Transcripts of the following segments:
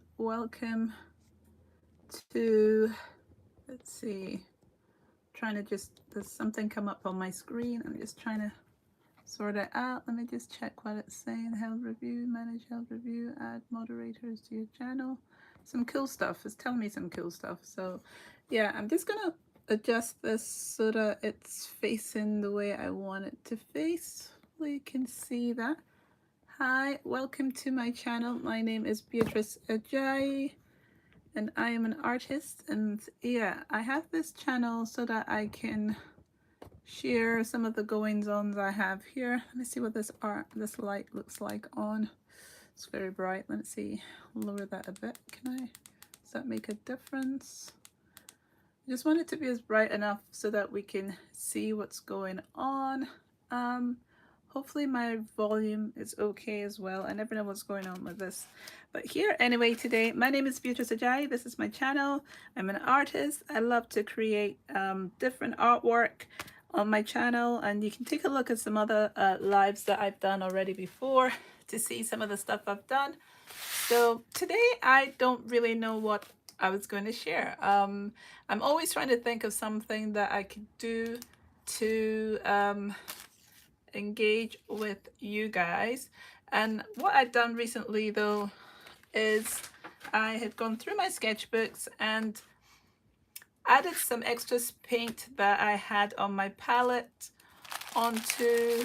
and welcome to, let's see, trying to just, there's something come up on my screen. I'm just trying to sort it out. Let me just check what it's saying. Health review, manage health review, add moderators to your channel. Some cool stuff. It's telling me some cool stuff. So yeah, I'm just gonna adjust this so that it's facing the way I want it to face. Hopefully you can see that. Hi, welcome to my channel. My name is Beatrice Ajayi and I am an artist, and yeah, I have this channel so that I can share some of the goings-ons I have here. Let me see what this light looks like on. It's very bright. Let's see, lower that a bit. Does that make a difference? I just want it to be as bright enough so that we can see what's going on. Hopefully my volume is okay as well. I never know what's going on with this. But here, anyway, today, my name is Beatrice Ajayi. This is my channel. I'm an artist. I love to create different artwork on my channel. And you can take a look at some other lives that I've done already before to see some of the stuff I've done. So today, I don't really know what I was going to share. I'm always trying to think of something that I could do to engage with you guys. And what I've done recently though is I had gone through my sketchbooks and added some extra paint that I had on my palette onto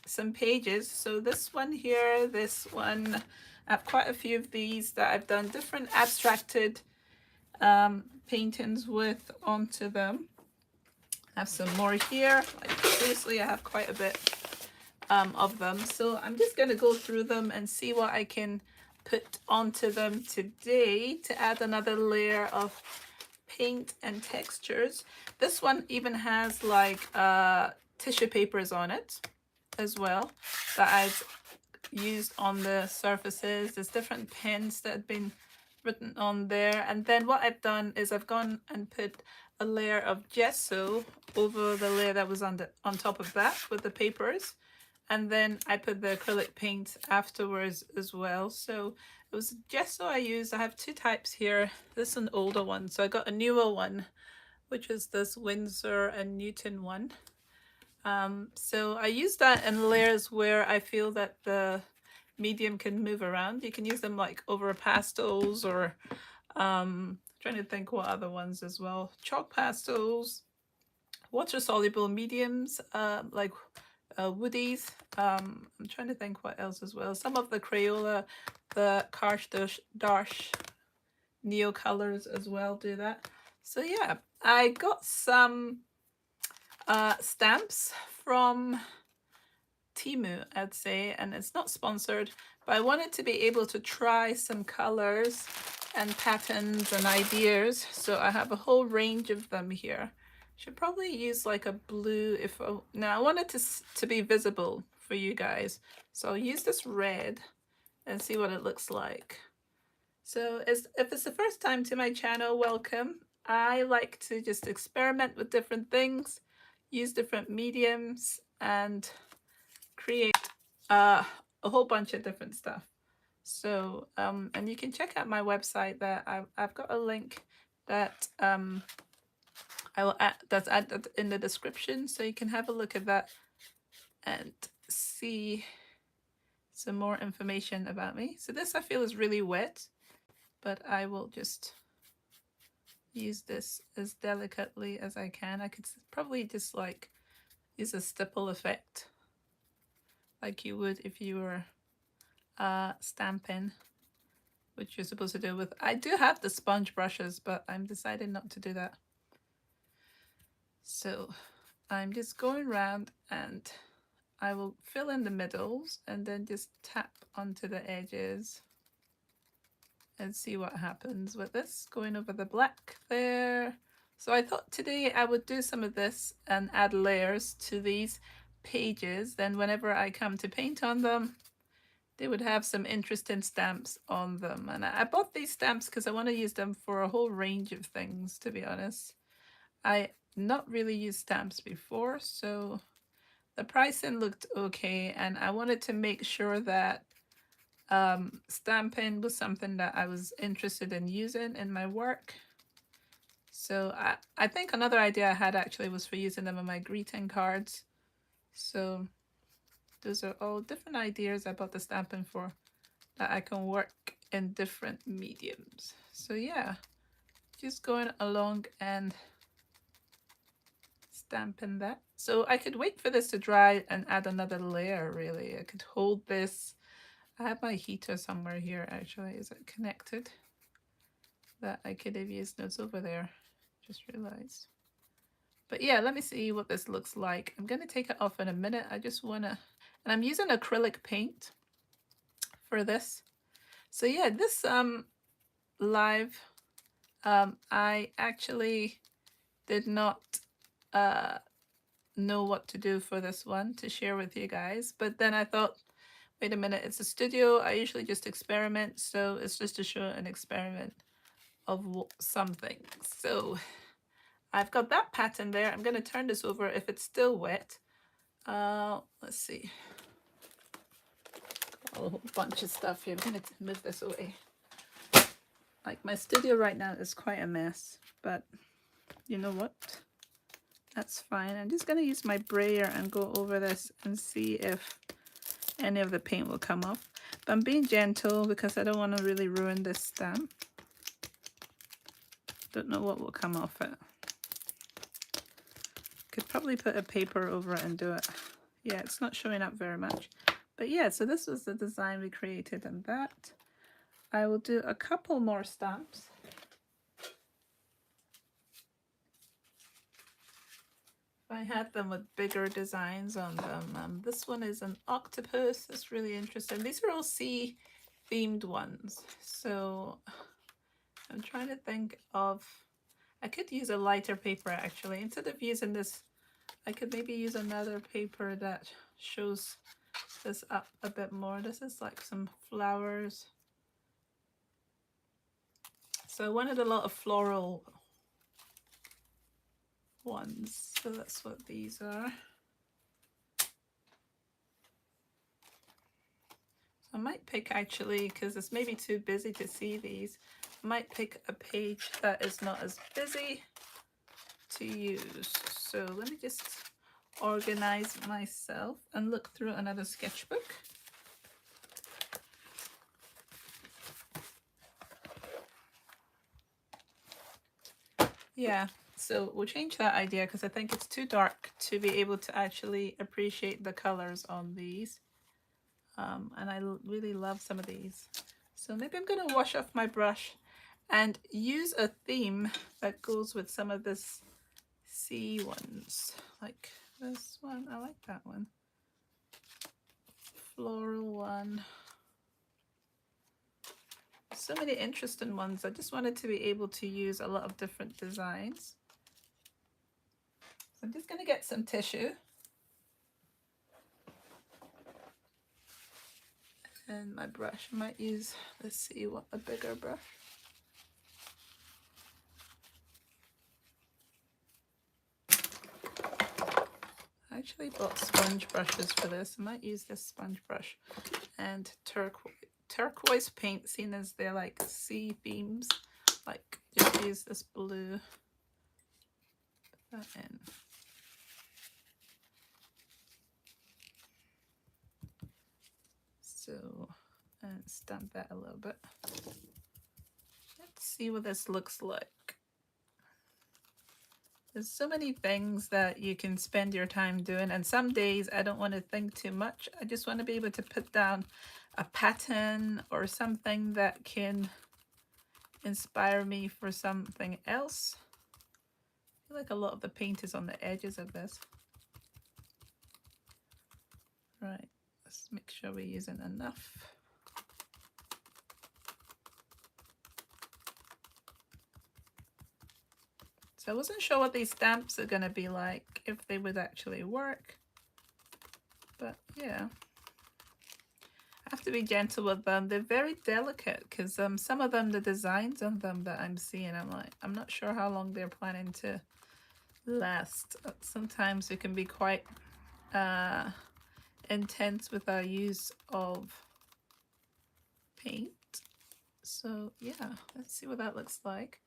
some pages. So this one here, this one, I have quite a few of these that I've done different abstracted paintings with onto them. I have some more here. Like seriously, I have quite a bit of them, so I'm just going to go through them and see what I can put onto them today to add another layer of paint and textures. This one even has like tissue papers on it as well that I've used on the surfaces. There's different pens that have been written on there, and then what I've done is I've gone and put a layer of gesso over the layer that was on top of that with the papers. And then I put the acrylic paint afterwards as well. So it was gesso I used. I have two types here. This is an older one. So I got a newer one, which is this Winsor and Newton one. So I use that in layers where I feel that the medium can move around. You can use them like over pastels or trying to think what other ones as well. Chalk pastels, water soluble mediums, like woodies. I'm trying to think what else as well. Some of the Crayola, the Dash Neo colors as well do that. So yeah, I got some stamps from Temu, I'd say, and it's not sponsored, but I wanted to be able to try some colors and patterns and ideas. So I have a whole range of them here. Should probably use like a blue now I want it to be visible for you guys. So I'll use this red and see what it looks like. So if it's the first time to my channel, welcome. I like to just experiment with different things, use different mediums, and create a whole bunch of different stuff. So and you can check out my website that I've got a link that I will add, that's added in the description, so you can have a look at that and see some more information about me. So this I feel is really wet, but I will just use this as delicately as I can. I could probably just like use a stipple effect like you would if you were stamping, which you're supposed to do with. I do have the sponge brushes, but I'm deciding not to do that. So I'm just going around and I will fill in the middles and then just tap onto the edges and see what happens with this, going over the black there. So I thought today I would do some of this and add layers to these pages. Then whenever I come to paint on them, they would have some interesting stamps on them. And I bought these stamps because I want to use them for a whole range of things, to be honest. I not really used stamps before, so the pricing looked okay, and I wanted to make sure that Stamping was something that I was interested in using in my work. So I think another idea I had actually was for using them on my greeting cards. So those are all different ideas I bought the stamping for, that I can work in different mediums. So yeah, just going along and stamping that. So I could wait for this to dry and add another layer, really. I could hold this. I have my heater somewhere here, actually. Is it connected? That I could have used. No, it's over there. Just realized. But yeah, let me see what this looks like. I'm going to take it off in a minute. I just want to... And I'm using acrylic paint for this. So yeah, this live, I actually did not know what to do for this one to share with you guys. But then I thought, wait a minute, it's a studio. I usually just experiment. So it's just to show an experiment of something. So I've got that pattern there. I'm going to turn this over if it's still wet. Let's see. Got a whole bunch of stuff here. I'm going to move this away. Like, my studio right now is quite a mess, but you know what? That's fine. I'm just going to use my brayer and go over this and see if any of the paint will come off. But I'm being gentle because I don't want to really ruin this stamp. Don't know what will come off it. Could probably put a paper over it and do it. Yeah, it's not showing up very much. But yeah, so this was the design we created and that. I will do a couple more stamps. I had them with bigger designs on them. This one is an octopus. It's really interesting. These are all sea themed ones. So I'm trying to think of, I could use a lighter paper actually. Instead of using this, I could maybe use another paper that shows this up a bit more. This is like some flowers. So I wanted a lot of floral ones. So that's what these are. I might pick actually, because it's maybe too busy to see these, I might pick a page that is not as busy to use. So let me just organize myself and look through another sketchbook. Yeah, so we'll change that idea because I think it's too dark to be able to actually appreciate the colors on these. And I really love some of these. So maybe I'm going to wash off my brush and use a theme that goes with some of this sea ones. Like this one, I like that one. Floral one. So many interesting ones. I just wanted to be able to use a lot of different designs. So I'm just going to get some tissue. And my brush, I might use, let's see, what a bigger brush. I actually bought sponge brushes for this. I might use this sponge brush and turquoise paint, seeing as they're like sea themes. Like, just use this blue. Put that in. So, and stamp that a little bit. Let's see what this looks like. There's so many things that you can spend your time doing, and some days I don't want to think too much. I just want to be able to put down a pattern or something that can inspire me for something else. I feel like a lot of the paint is on the edges of this. Right, let's make sure we're using enough. So I wasn't sure what these stamps are going to be like, if they would actually work. But yeah, I have to be gentle with them. They're very delicate because some of them, the designs on them that I'm seeing, I'm not sure how long they're planning to last. Sometimes it can be quite intense with our use of paint. So yeah, let's see what that looks like.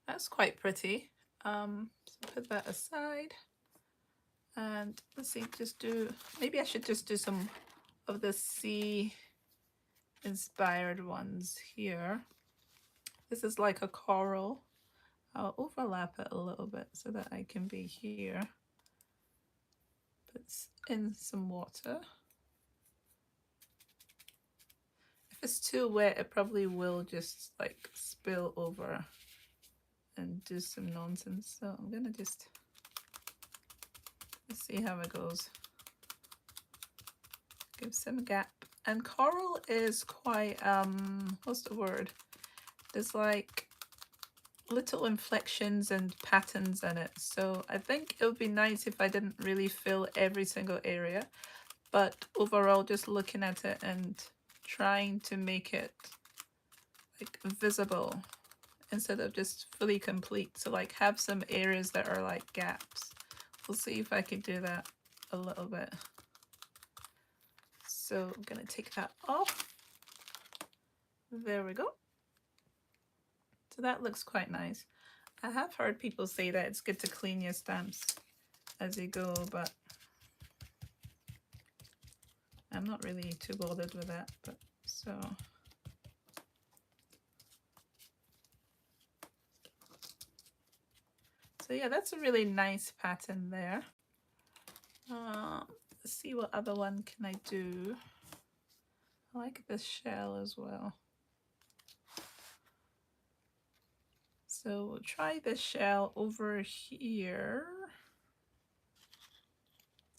That's quite pretty. So put that aside. And let's see, just do, maybe I should just do some of the sea inspired ones here. This is like a coral. I'll overlap it a little bit so that I can be here. Put in some water. If it's too wet, it probably will just like spill over and do some nonsense. So I'm gonna just, let's see how it goes. Give some gap. And coral is quite, what's the word? There's like little inflections and patterns in it. So I think it would be nice if I didn't really fill every single area. But overall, just looking at it and trying to make it like visible instead of just fully complete. So like have some areas that are like gaps. We'll see if I can do that a little bit. So I'm gonna take that off. There we go. So that looks quite nice. I have heard people say that it's good to clean your stamps as you go, but I'm not really too bothered with that. But so yeah, that's a really nice pattern there. Let's see what other one can I do. I like this shell as well. So we'll try the shell over here.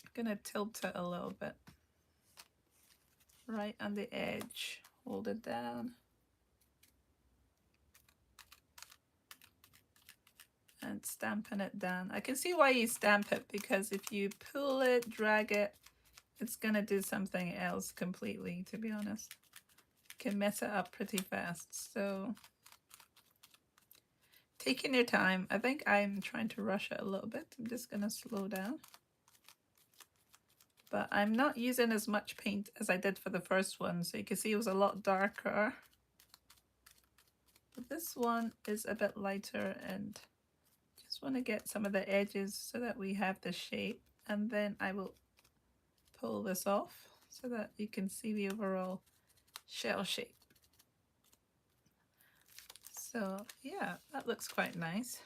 I'm gonna tilt it a little bit. Right on the edge, hold it down. And stamping it down. I can see why you stamp it, because if you pull it, drag it, it's gonna do something else completely, to be honest. You can mess it up pretty fast. So taking your time. I think I'm trying to rush it a little bit. I'm just gonna slow down. But I'm not using as much paint as I did for the first one. So you can see it was a lot darker. But this one is a bit lighter, and just want to get some of the edges so that we have the shape. And then I will pull this off so that you can see the overall shell shape. So yeah, that looks quite nice.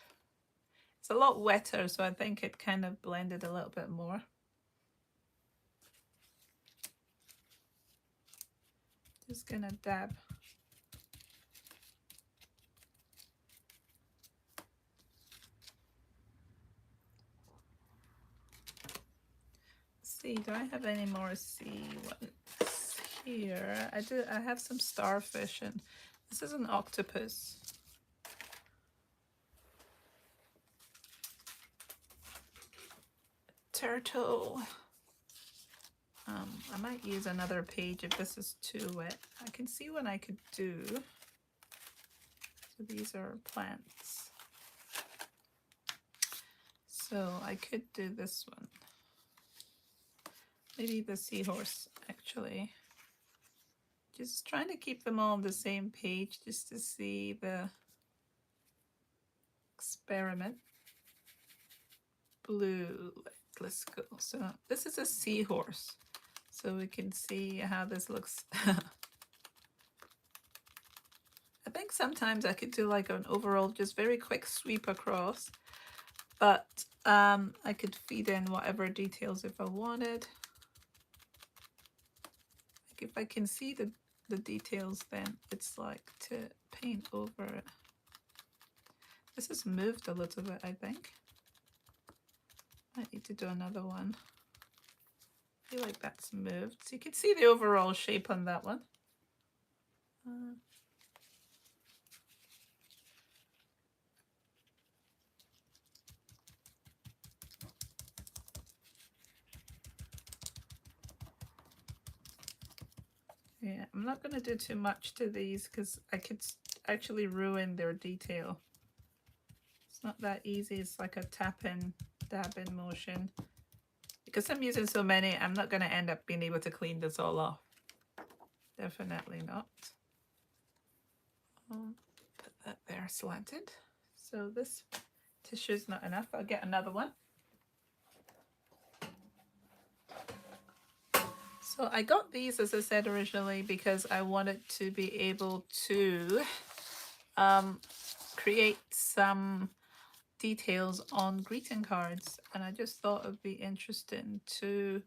It's a lot wetter, so I think it kind of blended a little bit more. Just gonna dab. See, do I have any more sea ones here? I have some starfish, and this is an octopus. Turtle. I might use another page if this is too wet. I can see what I could do. So these are plants. So I could do this one. Maybe the seahorse, actually. Just trying to keep them all on the same page just to see the experiment. Blue, let's go. So this is a seahorse. So we can see how this looks. I think sometimes I could do like an overall just very quick sweep across, but I could feed in whatever details if I wanted. Like if I can see the details, then it's like to paint over it. This has moved a little bit, I think. I need to do another one. I feel like that's moved. So you can see the overall shape on that one. Yeah, I'm not going to do too much to these because I could actually ruin their detail. It's not that easy. It's like a tap-in, dab-in motion. Because I'm using so many, I'm not going to end up being able to clean this all off. Definitely not. I'll put that there slanted. So this tissue is not enough. I'll get another one. So I got these, as I said originally, because I wanted to be able to create some details on greeting cards, and I just thought it would be interesting to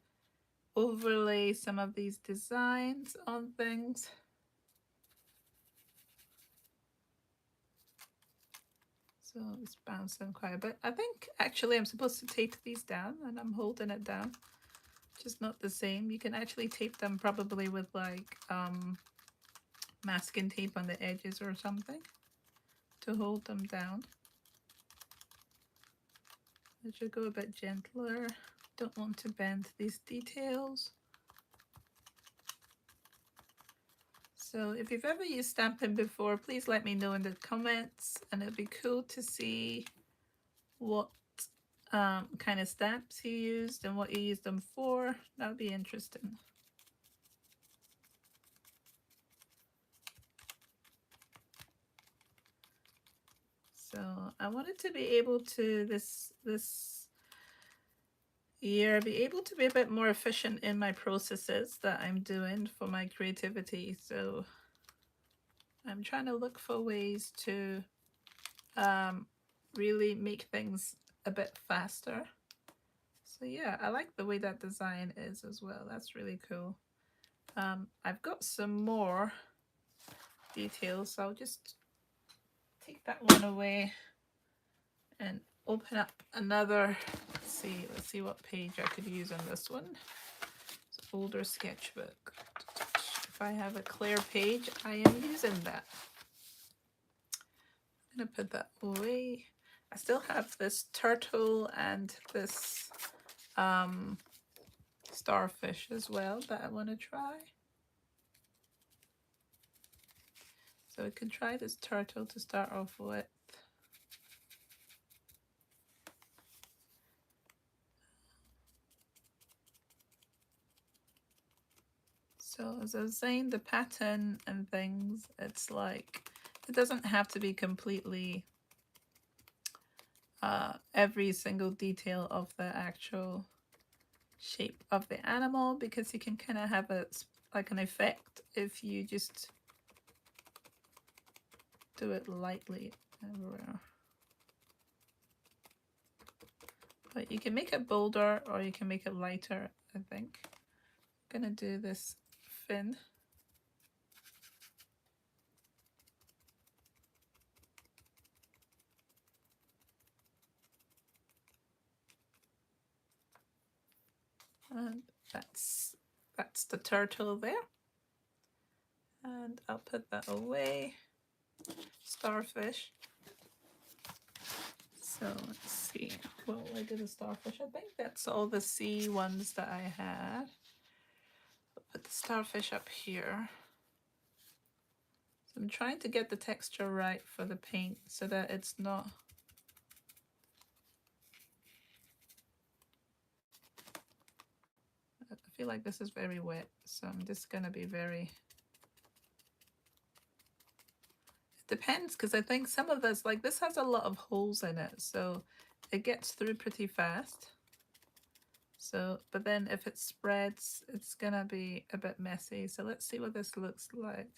overlay some of these designs on things. So it's bouncing quite a bit. I think actually I'm supposed to tape these down, and I'm holding it down, just not the same. You can actually tape them probably with like masking tape on the edges or something to hold them down. I should go a bit gentler. Don't want to bend these details. So if you've ever used stamping before, please let me know in the comments, and it'd be cool to see what kind of stamps you used and what you used them for. That would be interesting. So I wanted to be able to this year be able to be a bit more efficient in my processes that I'm doing for my creativity. So I'm trying to look for ways to really make things a bit faster. So yeah, I like the way that design is as well. That's really cool. I've got some more details, so I'll just take that one away and open up another. Let's see what page I could use on this one. It's an older sketchbook. If I have a clear page, I am using that. I'm gonna put that away. I still have this turtle and this starfish as well that I want to try. So we can try this turtle to start off with. So as I was saying, the pattern and things, it's like, it doesn't have to be completely every single detail of the actual shape of the animal, because you can kind of have a like an effect if you just do it lightly everywhere. But you can make it bolder or you can make it lighter, I think. I'm gonna do this fin. And that's the turtle there. And I'll put that away. Starfish. So let's see, what will I do the starfish? I think that's all the sea ones that I had. I'll put the starfish up here. So I'm trying to get the texture right for the paint so that it's not I feel like this is very wet, so I'm just gonna be very, it depends, because I think some of this, like this has a lot of holes in it, so it gets through pretty fast. So, but then if it spreads, it's gonna be a bit messy. So let's see what this looks like.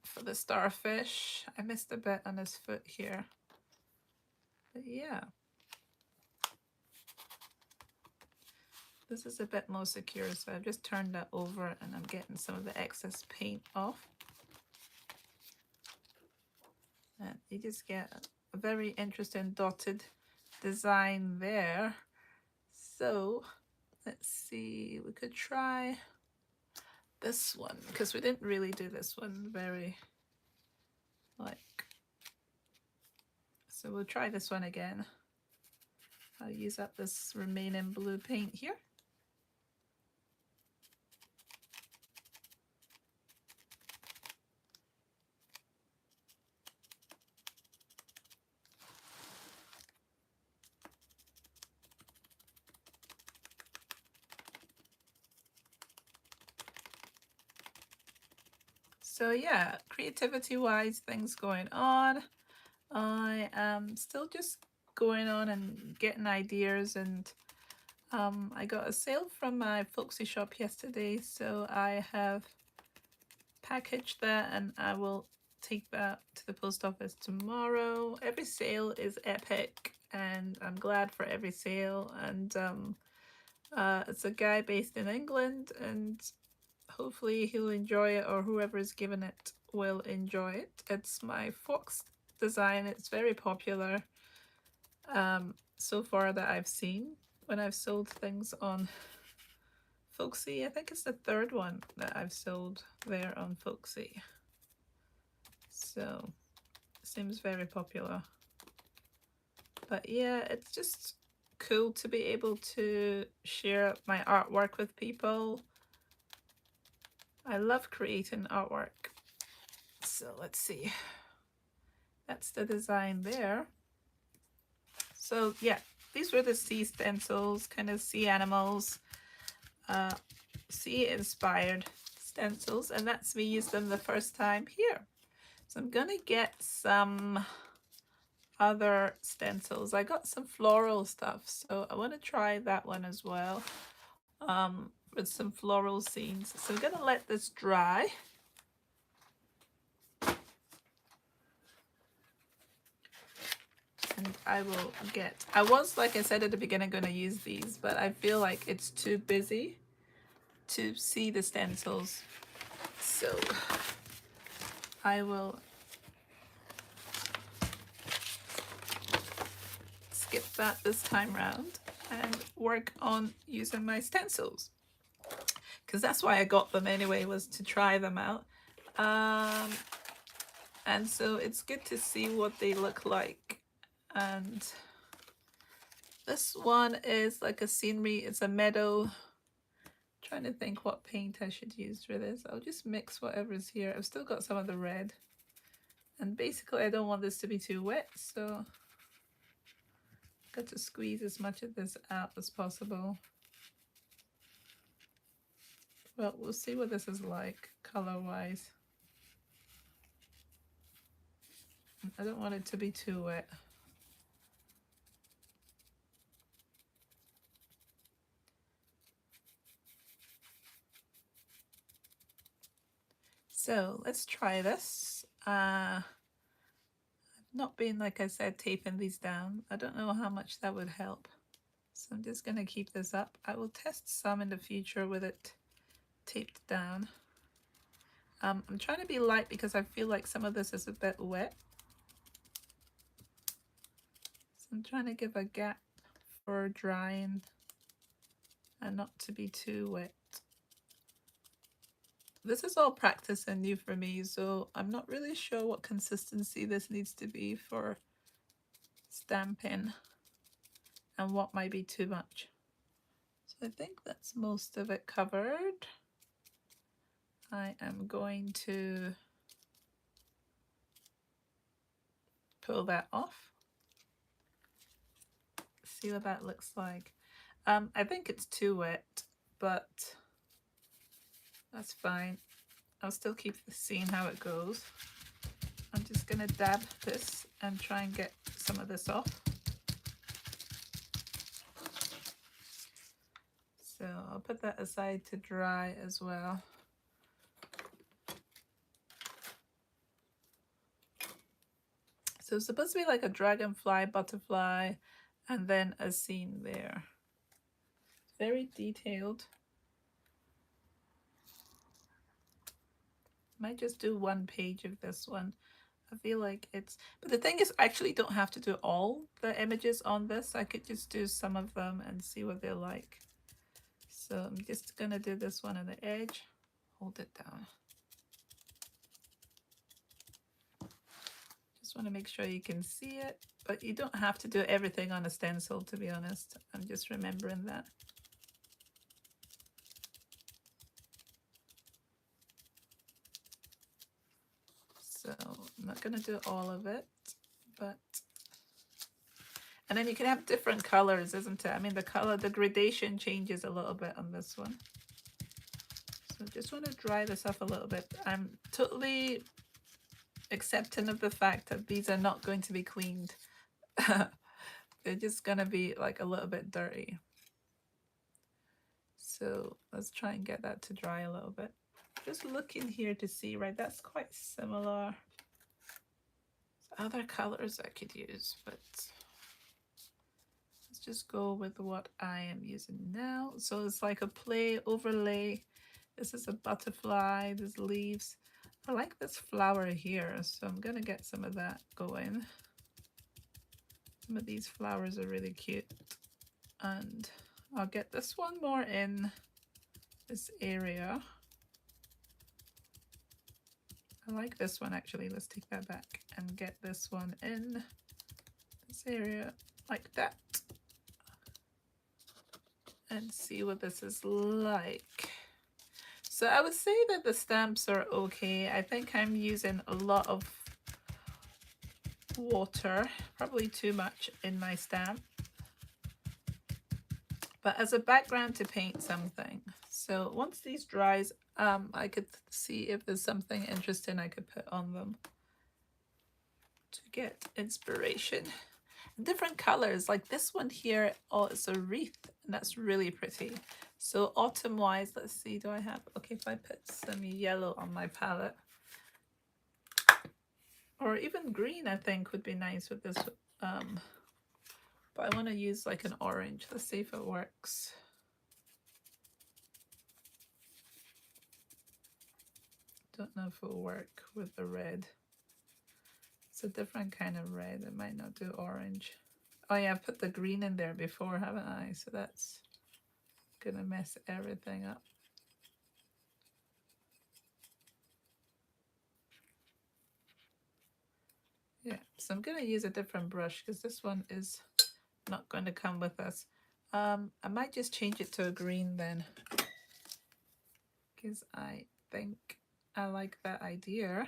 For the starfish, I missed a bit on his foot here, but yeah. This is a bit more secure, so I've just turned that over and I'm getting some of the excess paint off. And you just get a very interesting dotted design there. So let's see, we could try this one, because we didn't really do this one very like, so we'll try this one again. I'll use up this remaining blue paint here. So yeah, creativity wise, things going on. I am still just going on and getting ideas, and I got a sale from my folksy shop yesterday, so I have packaged that and I will take that to the post office tomorrow. Every sale is epic and I'm glad for every sale, and it's a guy based in England, and hopefully he'll enjoy it, or whoever is giving it will enjoy it. It's my fox design. It's very popular so far that I've seen when I've sold things on Folksy. I think it's the third one that I've sold there on Folksy. So it seems very popular. But yeah, it's just cool to be able to share my artwork with people. I love creating artwork. So let's see. That's the design there. So yeah, these were the sea stencils, kind of sea animals, sea inspired stencils, and that's me used them the first time here. So I'm gonna get some other stencils. I got some floral stuff, so I want to try that one as well, with some floral scenes. So I'm gonna let this dry. And I will get, I was, like I said at the beginning, going to use these, but I feel like it's too busy to see the stencils, so I will skip that this time round and work on using my stencils, because that's why I got them anyway, was to try them out. And so it's good to see what they look like. And this one is like a scenery, it's a meadow. Trying to think what paint I should use for this. I'll just mix whatever's here. I've still got some of the red, and basically I don't want this to be too wet, so I've got to squeeze as much of this out as possible. Well, we'll see what this is like color wise. I don't want it to be too wet. So let's try this. I've not been, like I said, taping these down. I don't know how much that would help, so I'm just gonna keep this up. I will test some in the future with it taped down. I'm trying to be light because I feel like some of this is a bit wet, so I'm trying to give a gap for drying and not to be too wet. This is all practice and new for me, so I'm not really sure what consistency this needs to be for stamping and what might be too much. So I think that's most of it covered. I am going to pull that off. See what that looks like. I think it's too wet, but that's fine. I'll still keep seeing how it goes. I'm just gonna dab this and try and get some of this off. So I'll put that aside to dry as well. So it's supposed to be like a dragonfly, butterfly, and then a scene there. Very detailed. Might just do one page of this one. I feel like it's, but the thing is, I actually don't have to do all the images on this. I could just do some of them and see what they're like. So I'm just gonna do this one on the edge. Hold it down. Just want to make sure you can see it, but you don't have to do everything on a stencil, to be honest. I'm just remembering that. So I'm not going to do all of it, but, and then you can have different colors, isn't it? I mean, the color, the gradation changes a little bit on this one. So So I just want to dry this off a little bit. I'm totally accepting of the fact that these are not going to be cleaned. They're just gonna be like a little bit dirty. So let's try and get that to dry a little bit. Just looking here to see, right, that's quite similar. There's other colors I could use, but let's just go with what I am using now. So it's like a play overlay. This is a butterfly, there's leaves. I like this flower here, so I'm gonna get some of that going. Some of these flowers are really cute. And I'll get this one more in this area. I like this one actually. Let's take that back and get this one in this area like that. And see what this is like. So I would say that the stamps are okay. I think I'm using a lot of water, probably too much in my stamp, but as a background to paint something. So once these dries, I could see if there's something interesting I could put on them to get inspiration. Different colors, like this one here, oh, it's a wreath, and that's really pretty. So autumn wise, let's see, do I have, okay, if I put some yellow on my palette, or even green, I think would be nice with this, but I want to use like an orange. Let's see if it works. Don't know if it'll work with the red. It's a different kind of red. It might not do orange. Oh yeah, I've put the green in there before, haven't I? So that's gonna mess everything up. Yeah, so I'm gonna use a different brush because this one is not going to come with us. I might just change it to a green then, because I think I like that idea.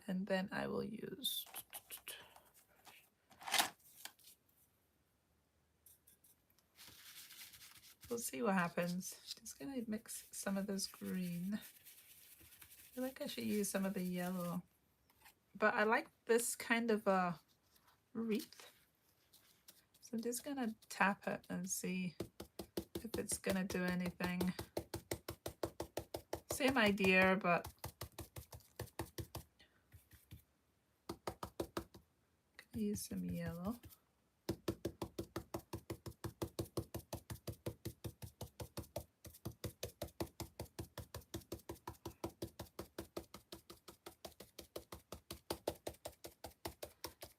And then I will use, we'll see what happens. Just gonna mix some of this green. I feel like I should use some of the yellow, but I like this kind of a wreath. So I'm just gonna tap it and see if it's gonna do anything. Same idea, but use some yellow.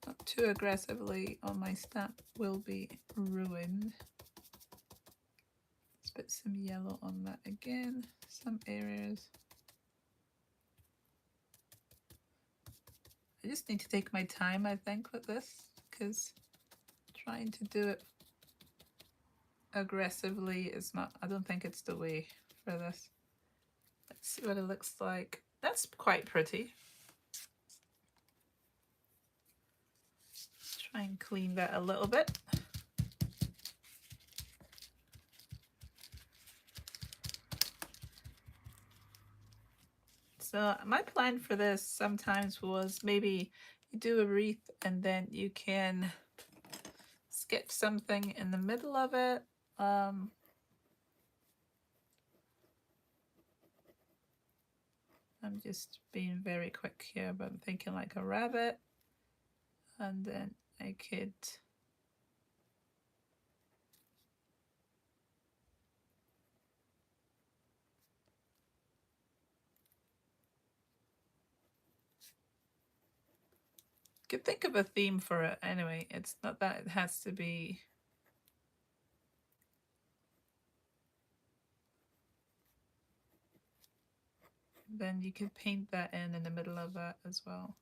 Not too aggressively, or my stamp will be ruined. Let's put some yellow on that again, some areas. I just need to take my time, I think, with this, because trying to do it aggressively is not, I don't think it's the way for this. Let's see what it looks like. That's quite pretty. Let's try and clean that a little bit. So my plan for this sometimes was maybe you do a wreath and then you can sketch something in the middle of it. I'm just being very quick here, but I'm thinking like a rabbit, and then I could think of a theme for it. Anyway, it's not that it has to be. Then you could paint that in the middle of that as well.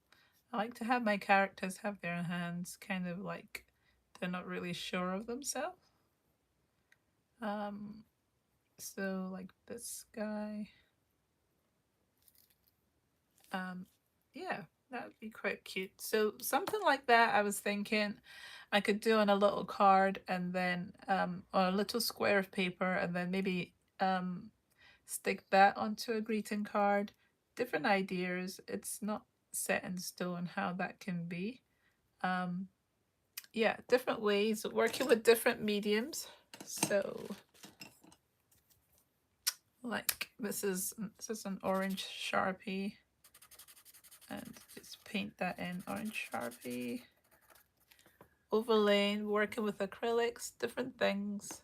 I like to have my characters have their hands kind of like they're not really sure of themselves. So like this guy. Yeah, that would be quite cute. So something like that, I was thinking I could do on a little card, and then or a little square of paper, and then maybe stick that onto a greeting card. Different ideas. It's not set in stone how that can be. Yeah, different ways of working with different mediums. So like this is an orange Sharpie, and just paint that in orange Sharpie. Overlaying, working with acrylics, different things.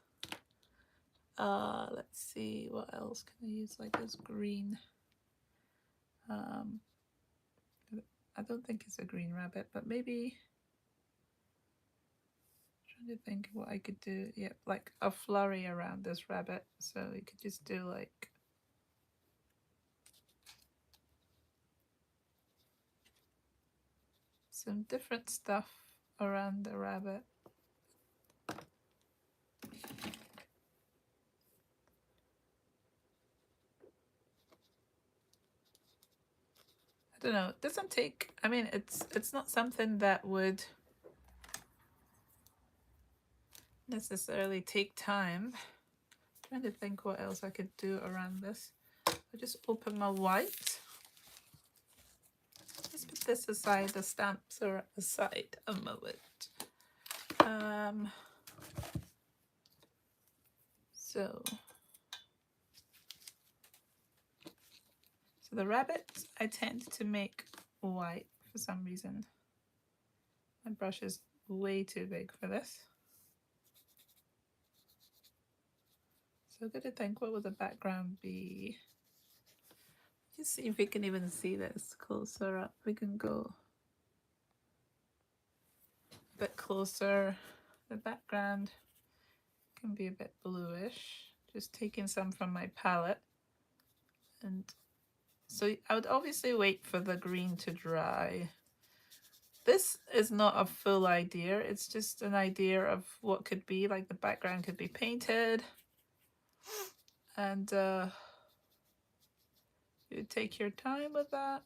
Let's see, what else can I use? Like this green. I don't think it's a green rabbit, but maybe, I'm trying to think what I could do. Yeah, like a flurry around this rabbit. So you could just do like some different stuff around the rabbit. I don't know, it doesn't take, I mean, it's not something that would necessarily take time. I'm trying to think what else I could do around this. I'll just open my white. Let's put this aside, the stamps are aside a moment. So the rabbits I tend to make white for some reason. My brush is way too big for this. So I'm going to think, what would the background be? Just see if we can even see this closer up. We can go a bit closer. The background can be a bit bluish. Just taking some from my palette. And so I would obviously wait for the green to dry. This is not a full idea. It's just an idea of what could be. Like the background could be painted. And you take your time with that.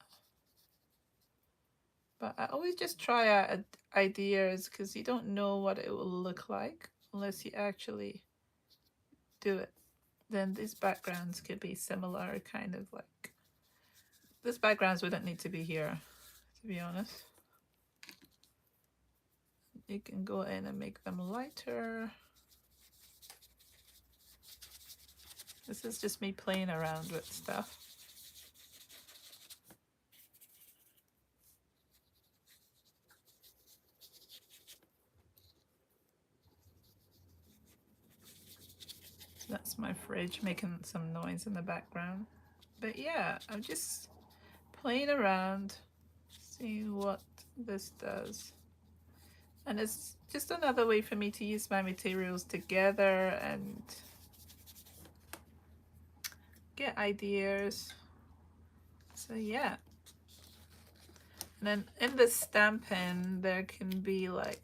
But I always just try out ideas because you don't know what it will look like unless you actually do it. Then these backgrounds could be similar, kind of like, these backgrounds wouldn't need to be here, to be honest. You can go in and make them lighter. This is just me playing around with stuff. That's my fridge making some noise in the background. But yeah, I'm just playing around, seeing what this does. And it's just another way for me to use my materials together and get ideas. So yeah. And then in the stamping, there can be like,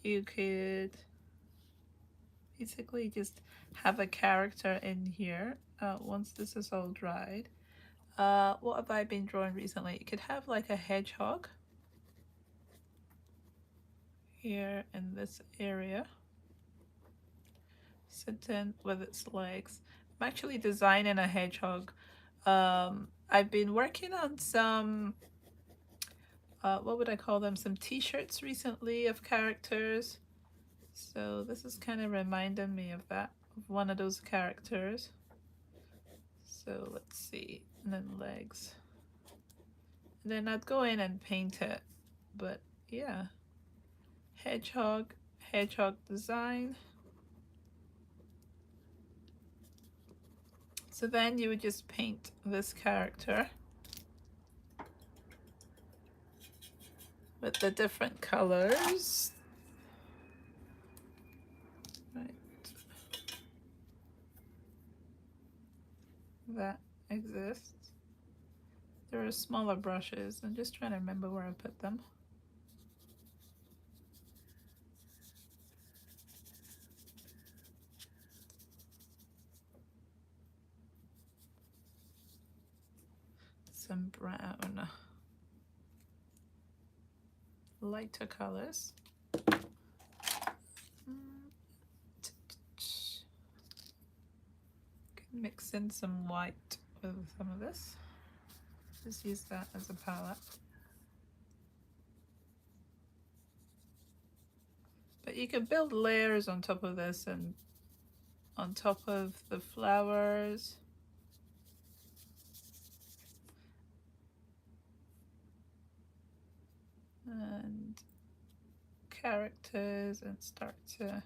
you could basically just have a character in here once this is all dried. What have I been drawing recently? You could have like a hedgehog here in this area, sitting with its legs. I'm actually designing a hedgehog. I've been working on some, what would I call them? Some t-shirts recently of characters. So this is kind of reminding me of that, of one of those characters. So let's see, and then legs. And then I'd go in and paint it, but yeah. Hedgehog design. So then you would just paint this character with the different colors. Right. That exists. There are smaller brushes. I'm just trying to remember where I put them. Some brown. Lighter colors. Can mix in some white with some of this. Just use that as a palette. But you can build layers on top of this and on top of the flowers. And characters and start to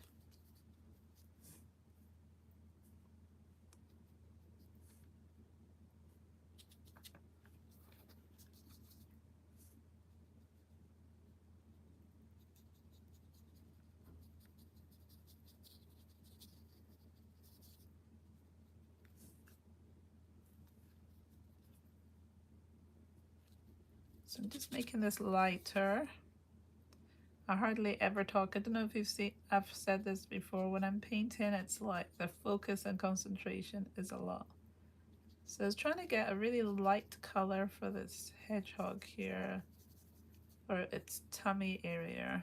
so I'm just making this lighter. I hardly ever talk. I don't know if you've seen, I've said this before, when I'm painting it's like the focus and concentration is a lot. So I was trying to get a really light color for this hedgehog here, for its tummy area.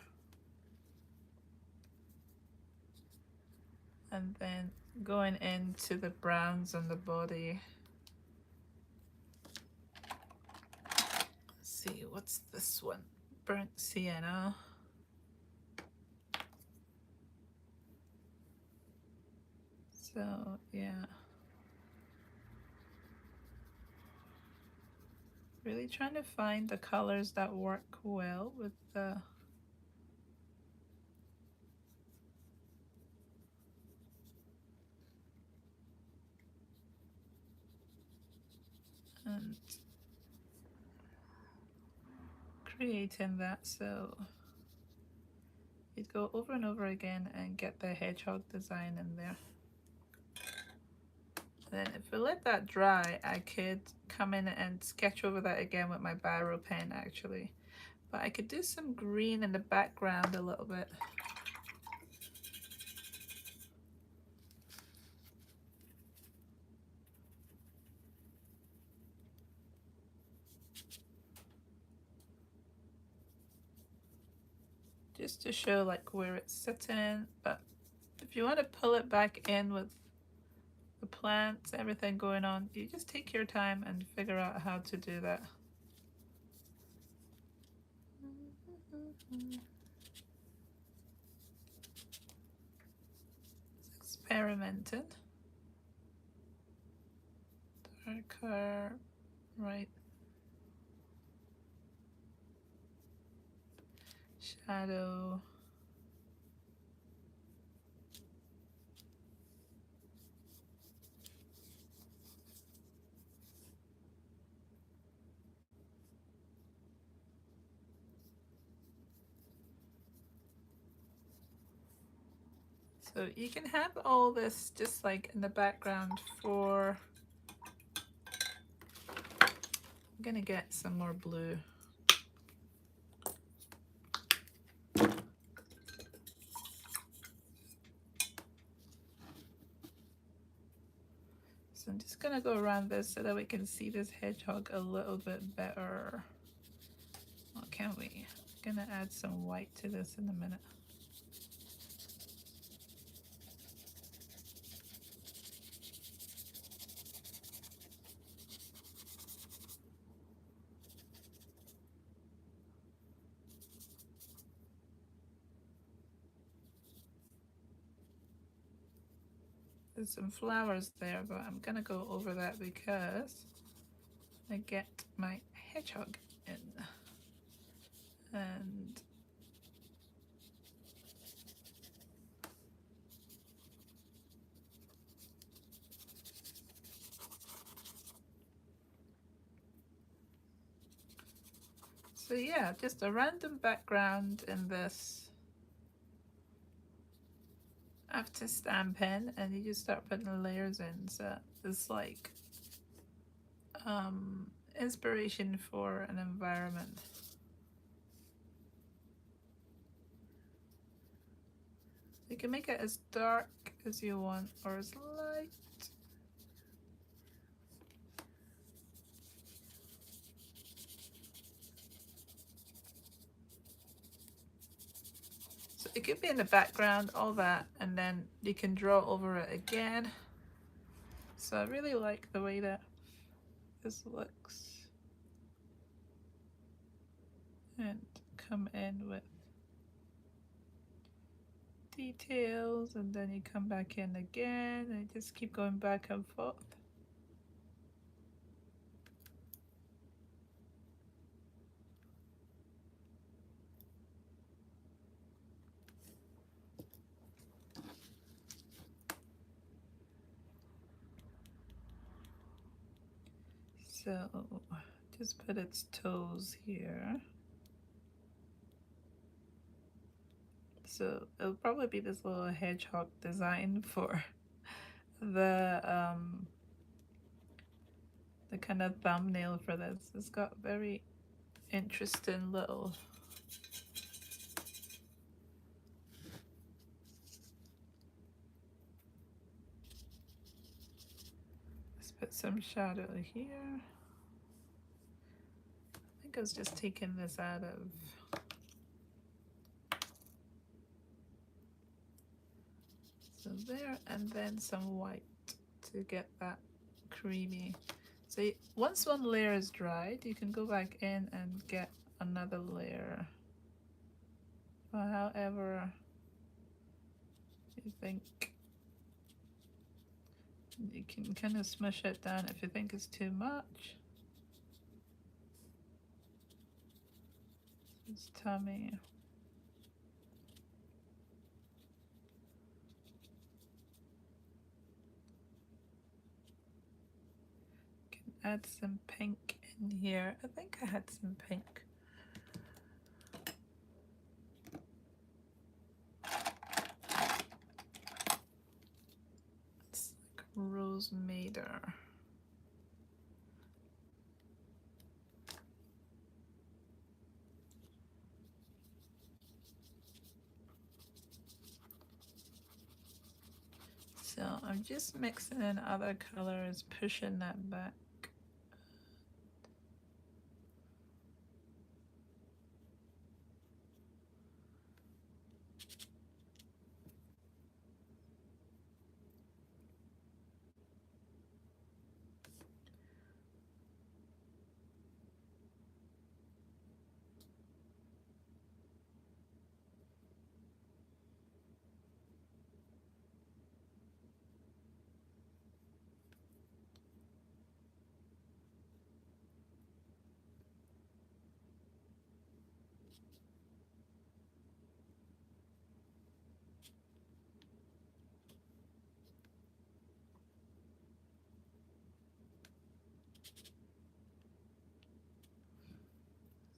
And then going into the browns on the body. Let's see, what's this one? Burnt sienna. So yeah, really trying to find the colors that work well with the and creating that, so you'd go over and over again and get the hedgehog design in there. Then if we let that dry, I could come in and sketch over that again with my biro pen actually. But I could do some green in the background a little bit. Just to show like where it's sitting, but if you want to pull it back in with the plants, everything going on, you just take your time and figure out how to do that. Experimenting. Darker, right. Shadow. So you can have all this just like in the background for, I'm gonna get some more blue. So I'm just gonna go around this so that we can see this hedgehog a little bit better. Well, can't we? I'm gonna add some white to this in a minute. There's some flowers there, but I'm gonna go over that because I get my hedgehog in. And so yeah, just a random background in this. After stamping, and you just start putting the layers in, so it's like inspiration for an environment. You can make it as dark as you want or as light. So it could be in the background, all that, and then you can draw over it again. So So I really like the way that this looks. And come in with details, and then you come back in again, and just keep going back and forth. So just put its toes here. So it'll probably be this little hedgehog design for the kind of thumbnail for this. It's got very interesting little let's put some shadow here. I think I was just taking this out of so there, and then some white to get that creamy. So once one layer is dried, you can go back in and get another layer. Or however you think. You can kind of smush it down if you think it's too much. It's tummy. Add some pink in here. I think I had some pink. It's like Rose Madder. So I'm just mixing in other colors, pushing that back.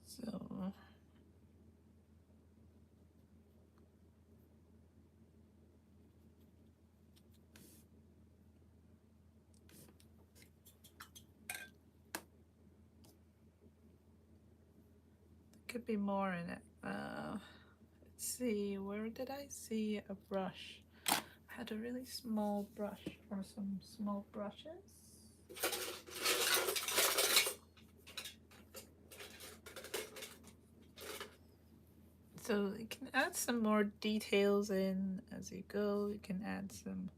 So could be more in it. Let's see, where did I see a brush? I had a really small brush or some small brushes. So you can add some more details in as you go. You can add some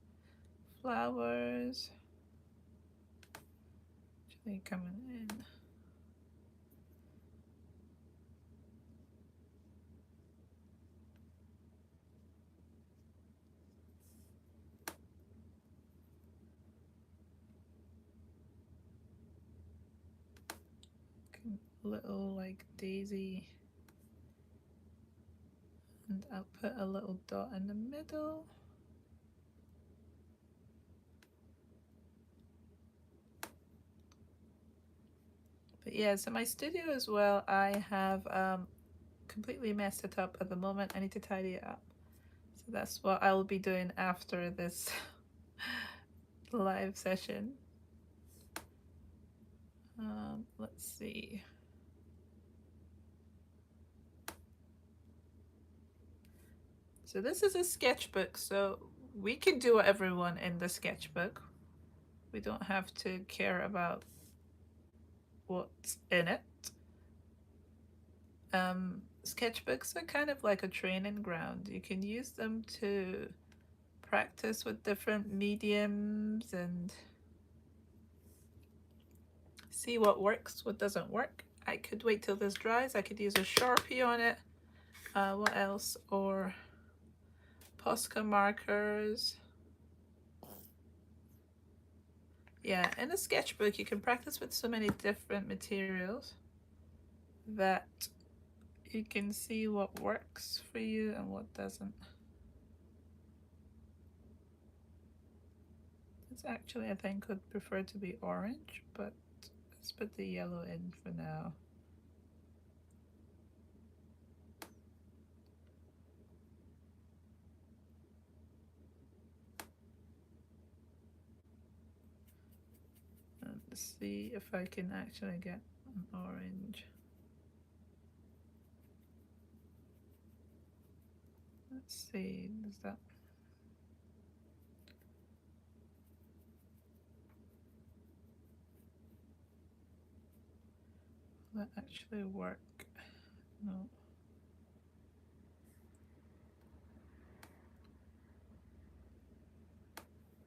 flowers. Actually coming in. Little like daisy, and I'll put a little dot in the middle. But yeah, so my studio as well, I have completely messed it up at the moment. I need to tidy it up. So that's what I will be doing after this live session. Let's see. So this is a sketchbook, so we can do whatever we want in the sketchbook. We don't have to care about what's in it. Sketchbooks are kind of like a training ground. You can use them to practice with different mediums and see what works, what doesn't work. I could wait till this dries. I could use a Sharpie on it. What else? Or Posca markers. Yeah, in a sketchbook you can practice with so many different materials that you can see what works for you and what doesn't. This actually I think would prefer to be orange, but let's put the yellow in for now. Let's see if I can actually get an orange. Let's see, does that actually work? No.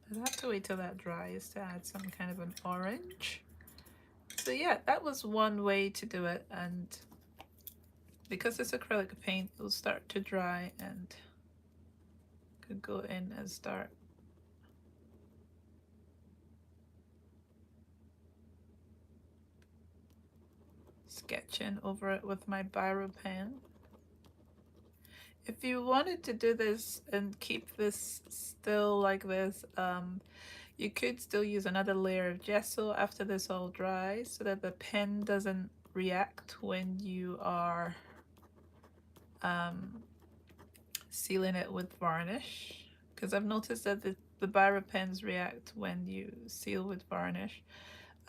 I'd have to wait till that dries to add some kind of an orange. So yeah, that was one way to do it, and because it's acrylic paint, it'll start to dry and could go in and start sketching over it with my biro pen. If you wanted to do this and keep this still like this, you could still use another layer of gesso after this all dries so that the pen doesn't react when you are sealing it with varnish, because I've noticed that the biro pens react when you seal with varnish.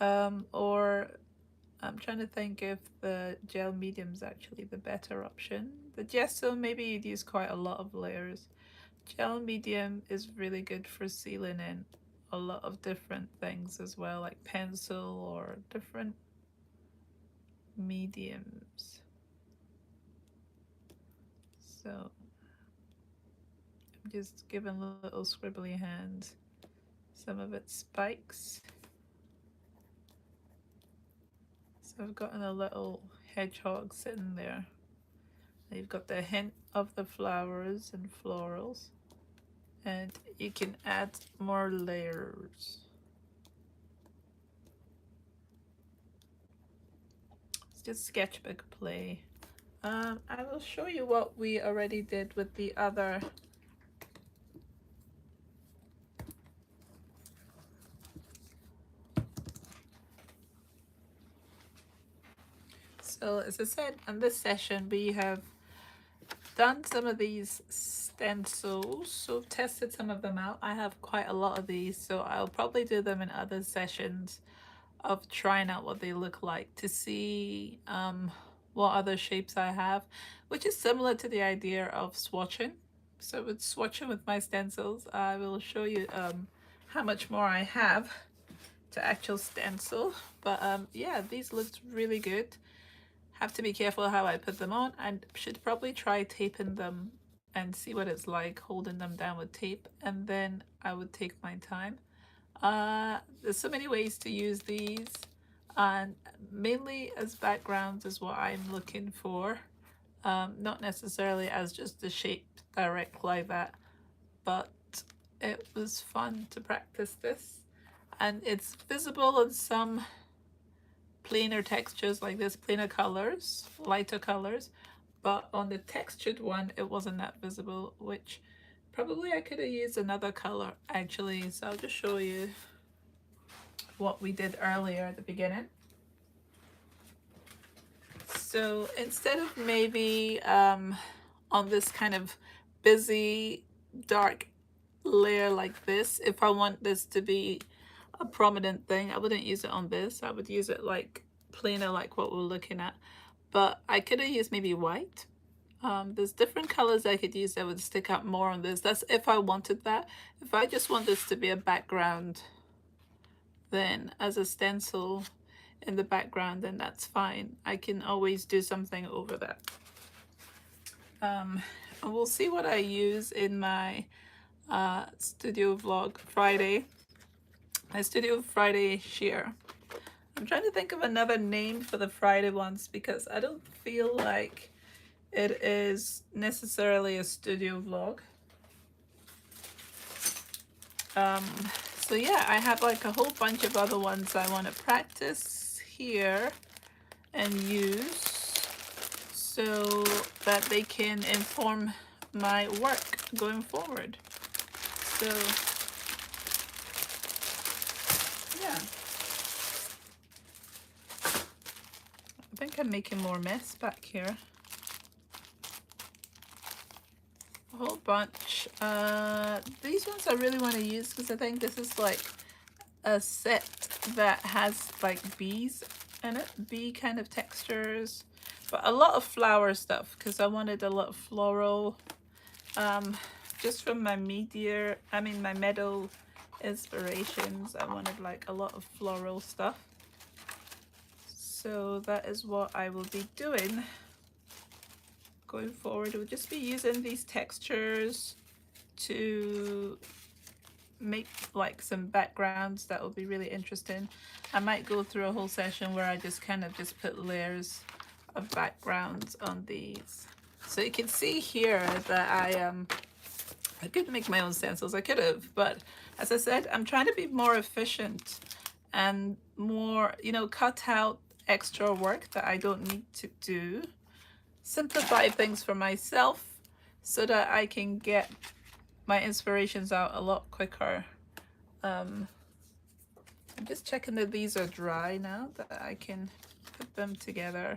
Or I'm trying to think if the gel medium is actually the better option. The gesso, maybe you'd use quite a lot of layers. Gel medium is really good for sealing in a lot of different things as well, like pencil or different mediums. So I'm just giving little scribbly hands. Some of it spikes. So I've gotten a little hedgehog sitting there. You've got the hint of the flowers and florals, and you can add more layers. It's just sketchbook play. I will show you what we already did with the other So as I said, in this session we have done some of these stencils, so tested some of them out. I have quite a lot of these, so I'll probably do them in other sessions of trying out what they look like to see what other shapes I have, which is similar to the idea of swatching. So with swatching with my stencils, I will show you how much more I have to actual stencil. But yeah, these looked really good. Have to be careful how I put them on. I should probably try taping them and see what it's like holding them down with tape, and then I would take my time. There's so many ways to use these, and mainly as backgrounds is what I'm looking for. Not necessarily as just the shape direct like that, but it was fun to practice this, and it's visible in some plainer textures like this, plainer colors, lighter colors, but on the textured one it wasn't that visible, which probably I could have used another color actually. So I'll just show you what we did earlier at the beginning. So instead of maybe on this kind of busy dark layer like this, if I want this to be a prominent thing, I wouldn't use it on this. I would use it like plainer, like what we're looking at. But I could have used maybe white. There's different colors I could use that would stick out more on this. That's if I wanted that. If I just want this to be a background, then as a stencil in the background, then that's fine. I can always do something over that. And we'll see what I use in my studio vlog Friday. My studio Friday share. I'm trying to think of another name for the Friday ones because I don't feel like it is necessarily a studio vlog. Um, so yeah, I have like a whole bunch of other ones I want to practice here and use so that they can inform my work going forward. So yeah, I think I'm making more mess back here. A whole bunch. These ones I really want to use because I think this is like a set that has like bees in it, bee kind of textures, but a lot of flower stuff because I wanted a lot of floral. Just from my my meadow inspirations, I wanted like a lot of floral stuff. So that is what I will be doing going forward. We'll just be using these textures to make like some backgrounds that will be really interesting. I might go through a whole session where I just kind of just put layers of backgrounds on these. So you can see here that I could make my own stencils, I could have, but as I said, I'm trying to be more efficient and more, you know, cut out extra work that I don't need to do, simplify things for myself so that I can get my inspirations out a lot quicker. I'm just checking that these are dry now, that I can put them together.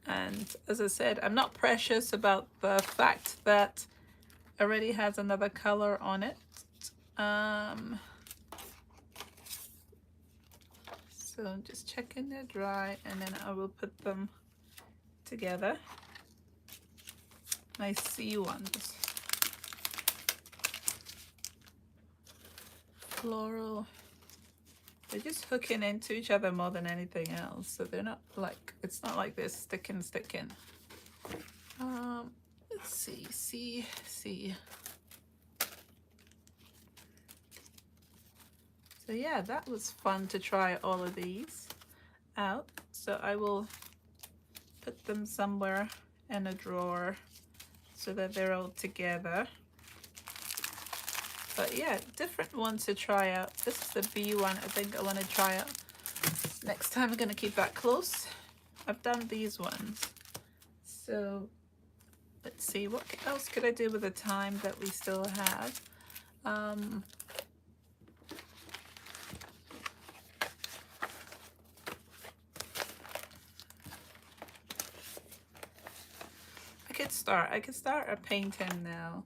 And as I said, I'm not precious about the fact that it already has another color on it. So I'm just checking they're dry, and then I will put them together. My C ones. Floral. They're just hooking into each other more than anything else. So they're not like, it's not like they're sticking. Let's see, C. So yeah, that was fun to try all of these out. So I will put them somewhere in a drawer so that they're all together. But yeah, different ones to try out. This is the bee one I think I want to try out. Next time I'm going to keep that close. I've done these ones. So let's see, what else could I do with the time that we still have? I could start a painting now,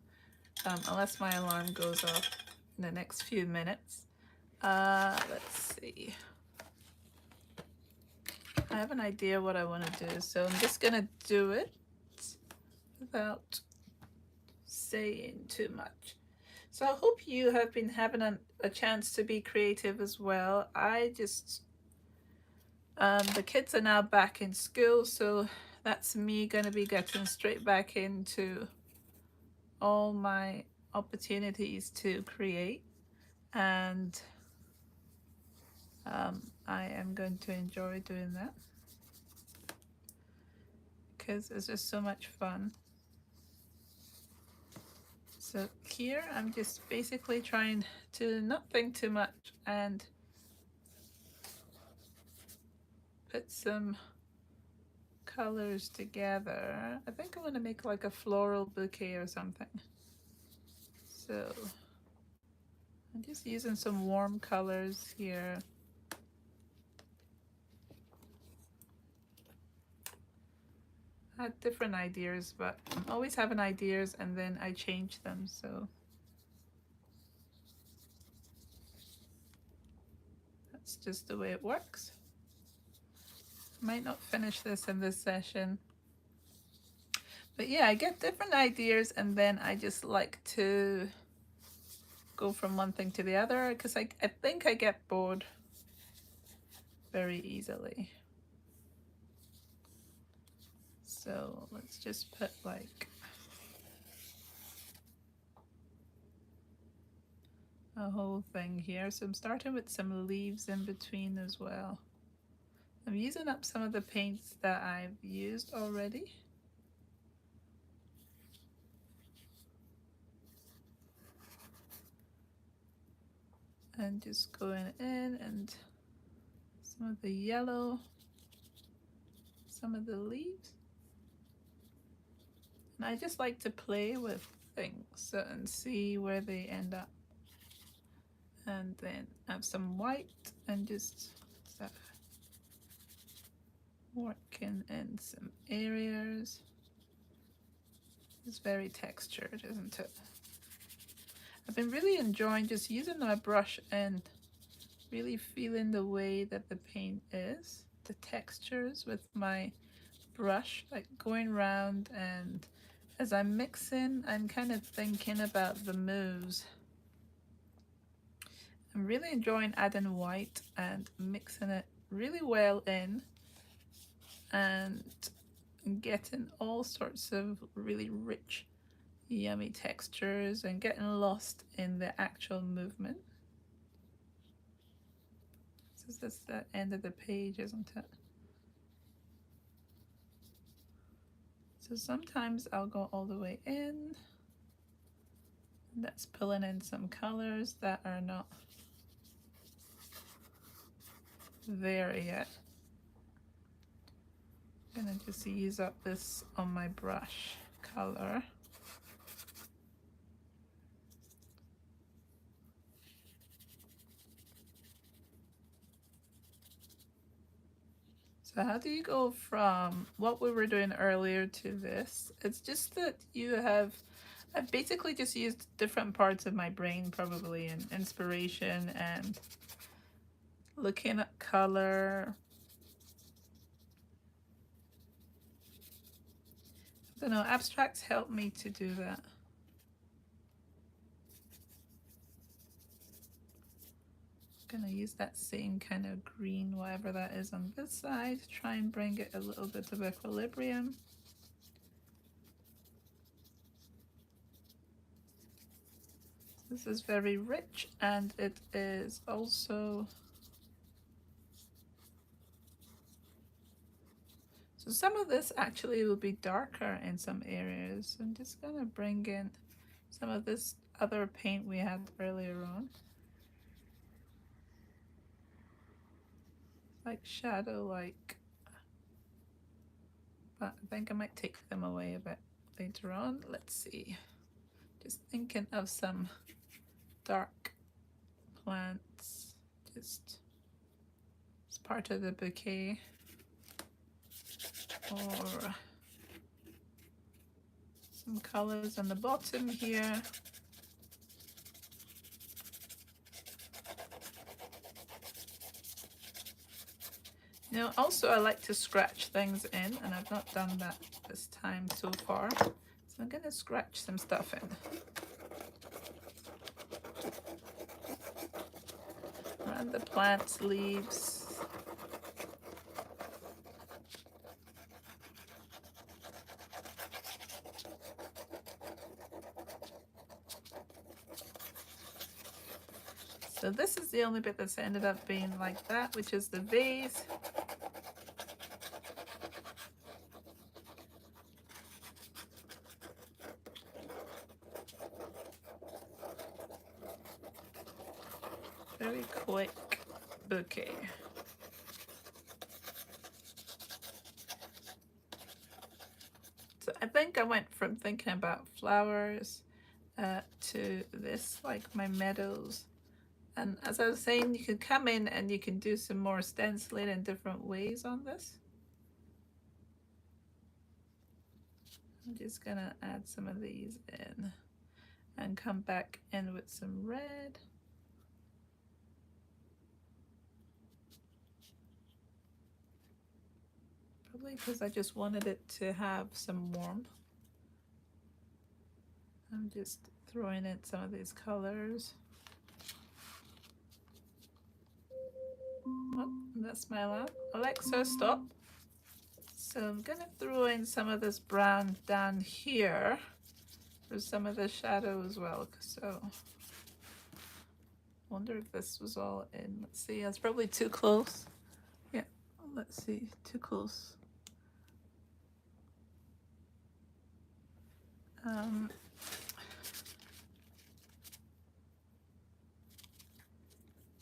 unless my alarm goes off in the next few minutes. Let's see. I have an idea what I want to do, so I'm just gonna do it without saying too much. So I hope you have been having a chance to be creative as well. The kids are now back in school, so that's me gonna be getting straight back into all my opportunities to create, and I am going to enjoy doing that because it's just so much fun. So here I'm just basically trying to not think too much and put some colors together. I think I want to make like a floral bouquet or something. So I'm just using some warm colors here. I had different ideas, but I'm always having ideas and then I change them, so that's just the way it works. Might not finish this in this session. But yeah, I get different ideas and then I just like to go from one thing to the other because I think I get bored very easily. So let's just put like a whole thing here. So I'm starting with some leaves in between as well. I'm using up some of the paints that I've used already. And just going in and some of the yellow, some of the leaves. And I just like to play with things and see where they end up. And then have some white and just working in some areas. It's very textured, isn't it? I've been really enjoying just using my brush and really feeling the way that the paint is, the textures with my brush, like going around, and as I'm mixing, I'm kind of thinking about the moves. I'm really enjoying adding white and mixing it really well in and getting all sorts of really rich, yummy textures and getting lost in the actual movement. So that's the end of the page, isn't it? So sometimes I'll go all the way in. That's pulling in some colors that are not there yet. I'm gonna just use up this on my brush color. So how do you go from what we were doing earlier to this? It's just that I've basically just used different parts of my brain, probably, and inspiration and looking at color. I don't know, abstracts help me to do that. I'm gonna use that same kind of green, whatever that is on this side, try and bring it a little bit of equilibrium. This is very rich, and it is also, so some of this actually will be darker in some areas. I'm just gonna bring in some of this other paint we had earlier on, like shadow, like, but I think I might take them away a bit later on. Let's see, just thinking of some dark plants, just as part of the bouquet, or some colors on the bottom here. You know, also I like to scratch things in, and I've not done that this time so far. So I'm gonna scratch some stuff in. Around the plants, leaves. So this is the only bit that's ended up being like that, which is the vase. Very quick bouquet. So I think I went from thinking about flowers to this, like my meadows. And as I was saying, you can come in and you can do some more stenciling in different ways on this. I'm just gonna add some of these in and come back in with some red. Probably because I just wanted it to have some warmth. I'm just throwing in some of these colors. Oh, that's my alarm. Alexa, stop. So I'm gonna throw in some of this brown down here for some of the shadow as well. So wonder if this was all in. Let's see, it's probably too close. Yeah, let's see, too close.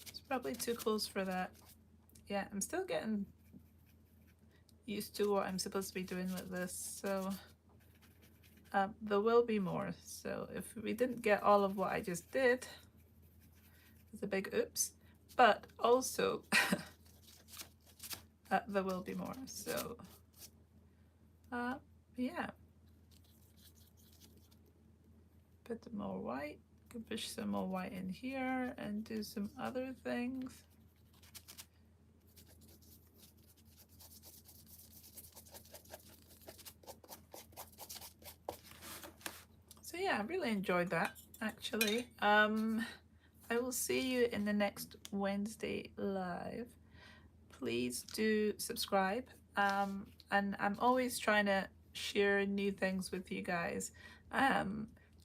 It's probably too close for that. Yeah, I'm still getting used to what I'm supposed to be doing with this, so there will be more. So if we didn't get all of what I just did, it's a big oops, but also there will be more. So yeah, put more white, can push some more white in here and do some other things. So yeah, I really enjoyed that actually. I will see you in the next Wednesday live. Please do subscribe. And I'm always trying to share new things with you guys.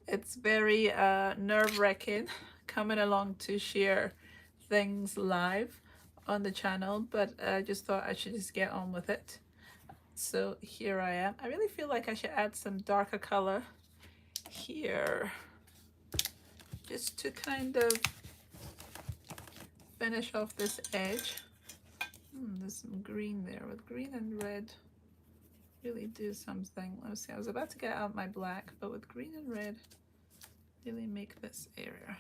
It's very nerve-wracking coming along to share things live on the channel, but I just thought I should just get on with it. So here I am. I really feel like I should add some darker color here just to kind of finish off this edge. There's some green there. With green and red really do something. Let's see, I was about to get out my black, but with green and red really make this area.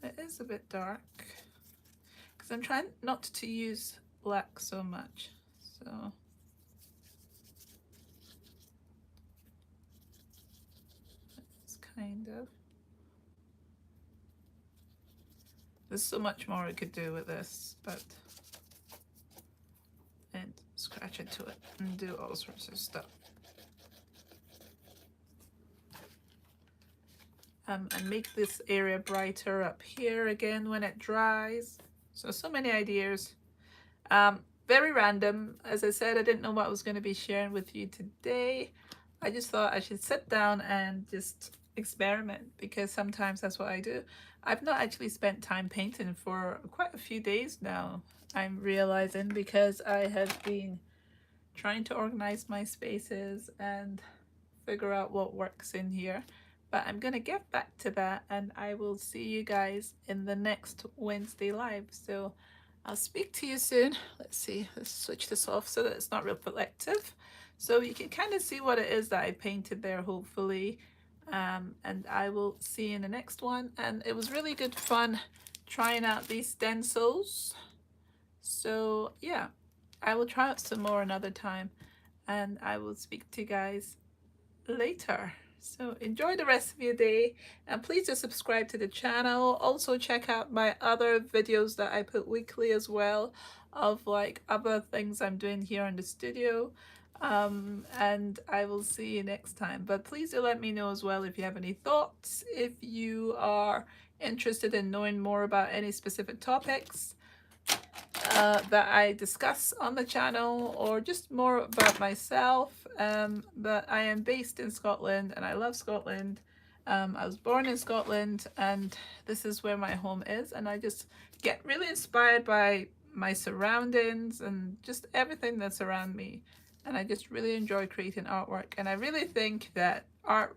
It is a bit dark because I'm trying not to use black so much, so it's kind of, there's so much more I could do with this, but and scratch into it and do all sorts of stuff. And make this area brighter up here again when it dries. So many ideas. Very random. As I said, I didn't know what I was going to be sharing with you today. I just thought I should sit down and just experiment, because sometimes that's what I do. I've not actually spent time painting for quite a few days now, I'm realizing, because I have been trying to organize my spaces and figure out what works in here. But I'm gonna get back to that, and I will see you guys in the next Wednesday live. So I'll speak to you soon. Let's see, let's switch this off so that it's not real reflective, so you can kind of see what it is that I painted there, hopefully. And I will see you in the next one. And it was really good fun trying out these stencils. So yeah, I will try out some more another time, and I will speak to you guys later. So enjoy the rest of your day, and please do subscribe to the channel. Also check out my other videos that I put weekly as well, of like other things I'm doing here in the studio. And I will see you next time. But please do let me know as well if you have any thoughts, if you are interested in knowing more about any specific topics that I discuss on the channel, or just more about myself. But I am based in Scotland and I love Scotland. I was born in Scotland and this is where my home is, and I just get really inspired by my surroundings and just everything that's around me, and I just really enjoy creating artwork. And I really think that art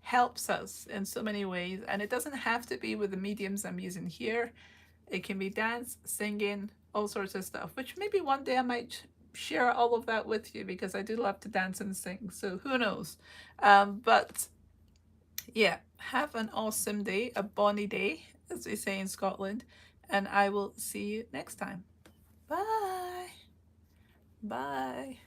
helps us in so many ways, and it doesn't have to be with the mediums I'm using here. It can be dance, singing, all sorts of stuff, which maybe one day I might share all of that with you, because I do love to dance and sing, so who knows. But yeah, have an awesome day, a bonny day, as we say in Scotland, and I will see you next time. Bye. Bye.